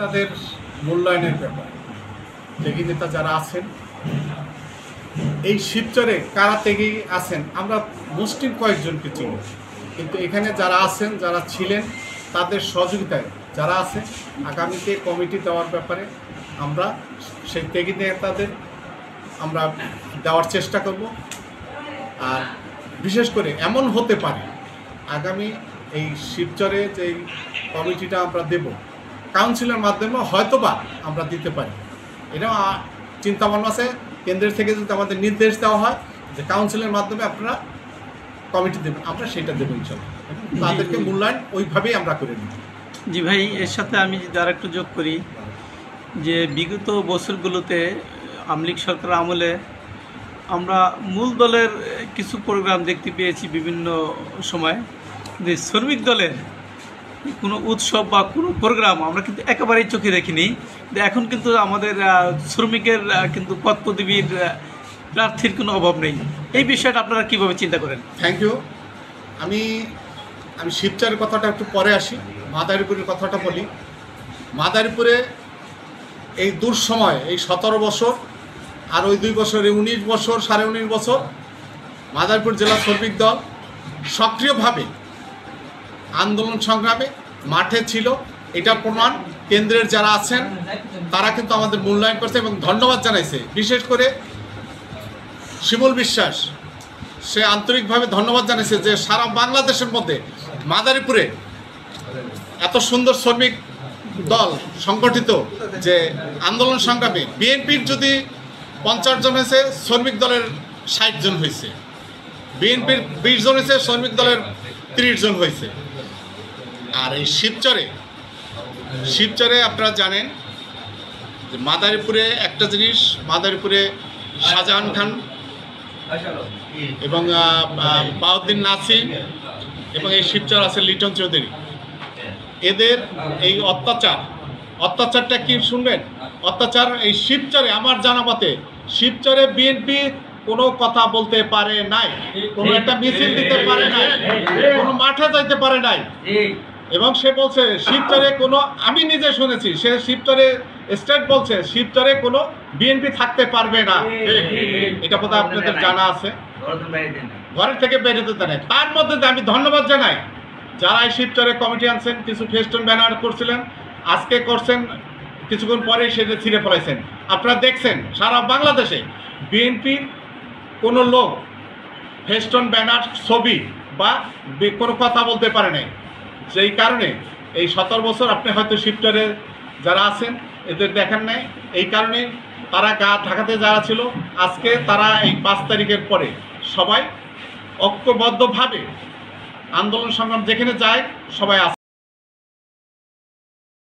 নেতাদের মূল্যায়নের ব্যাপার। ত্যাগী নেতা যারা আছেন এই শিবচরে কারা ত্যাগী আছেন আমরা মুসলিম কয়েকজনকে চিনি, কিন্তু এখানে যারা আছেন যারা ছিলেন তাদের সহযোগিতায় যারা আছে আগামীতে কমিটি দেওয়ার ব্যাপারে আমরা সেই ত্যাগী নেতাদের আমরা দেওয়ার চেষ্টা করব। আর বিশেষ করে এমন হতে পারে আগামী এই শিবচরে যে কমিটিটা আমরা দেব কাউন্সিলের মাধ্যমে হয়তোবা আমরা দিতে পারি, এটা চিন্তা ভাবনা আছে। কেন্দ্রের থেকে যদি আমাদের নির্দেশ দেওয়া হয় যে কাউন্সিলের মাধ্যমে আপনারা কমিটি দেবেন, আমরা সেটা দেবো ইনশাল্লাহ। তাদেরকে মূল্যায়ন ওইভাবেই আমরা করে নিই। জি ভাই, এর সাথে আমি যদি আর একটু যোগ করি যে বিগত বছরগুলোতে আওয়ামী লীগ সরকার আমলে আমরা মূল দলের কিছু প্রোগ্রাম দেখতে পেয়েছি বিভিন্ন সময়, যে শ্রমিক দলের কোনো উৎসব বা কোনো প্রোগ্রাম আমরা কিন্তু একেবারেই চোখে দেখিনি। এখন কিন্তু আমাদের শ্রমিকের কিন্তু পদ পদবীর প্রার্থীর কোনো অভাব নেই। এই বিষয়টা আপনারা কীভাবে চিন্তা করেন? Thank you. আমি শিবচরের কথাটা একটু পরে আসি, মাদারীপুরের কথাটা বলি। মাদারীপুরে এই দুঃসময় এই 17 বছর আর ওই 2 বছরে 19 বছর 19.5 বছর মাদারীপুর জেলা শ্রমিক দল সক্রিয়ভাবে আন্দোলন সংগ্রামে মাঠে ছিল। এটা প্রমাণ কেন্দ্রের যারা আছেন তারা কিন্তু আমাদের মূল্যায়ন করছে এবং ধন্যবাদ জানাইছে। বিশেষ করে শিমুল বিশ্বাস সে আন্তরিকভাবে ধন্যবাদ জানিয়েছে যে সারা বাংলাদেশের মধ্যে মাদারীপুরে এত সুন্দর শ্রমিক দল সংগঠিত, যে আন্দোলন সংগ্রামে বিএনপির যদি 50 জন হয়েছে, শ্রমিক দলের 60 জন হয়েছে, বিএনপির 20 জন হয়েছে, শ্রমিক দলের 30 জন হয়েছে। আর এই শিবচরে আপনারা জানেন যে মাদারীপুরে একটা জিনিস, মাদারীপুরে শাহজাহান খান এবং বাউদ্দিন নাসির এবং এই শিবচর আছে লিটন চৌধুরী, এদের এই অত্যাচারটা কি শুনবেন? অত্যাচার এই শিবচরে আমার জানা মতে শিবচরে বিএনপি কোনো কথা বলতে পারে নাই, কোনো একটা মিছিল দিতে পারে নাই, কোনো মাঠে যাইতে পারে নাই। এবং সে বলছে শিবচরে কোনো, আমি নিজে শুনেছি সে শিবচরে স্টেট বলছে শিবচরে কোনো বিএনপি থাকতে পারবে না। এটা বোধহয় আপনাদের জানা আছে, ঘরের থেকে বেরোতে দেয়। তার মধ্যে আমি ধন্যবাদ জানাই যারা এই শিবচরে কমিটি আনছেন, কিছু ফেস্টুন ব্যানার করছিলেন, আজকে করছেন, কিছুক্ষণ পরেই সেটা ছিঁড়ে ফেলাইছেন। আপনারা দেখছেন সারা বাংলাদেশে বিএনপির কোনো লোক ফেস্টুন ব্যানার ছবি বা কোনো কথা বলতে পারে নাই। যেই কারণে এই 17 বছর আপনি হয়তো শিবচরে যারা আছেন এদের দেখেন নাই, এই কারণে তারা গা ঢাকাতে যারা ছিল আজকে তারা এই 5 তারিখের পরে সবাই ঐক্যবদ্ধভাবে আন্দোলন সংগ্রাম যেখানে যায় সবাই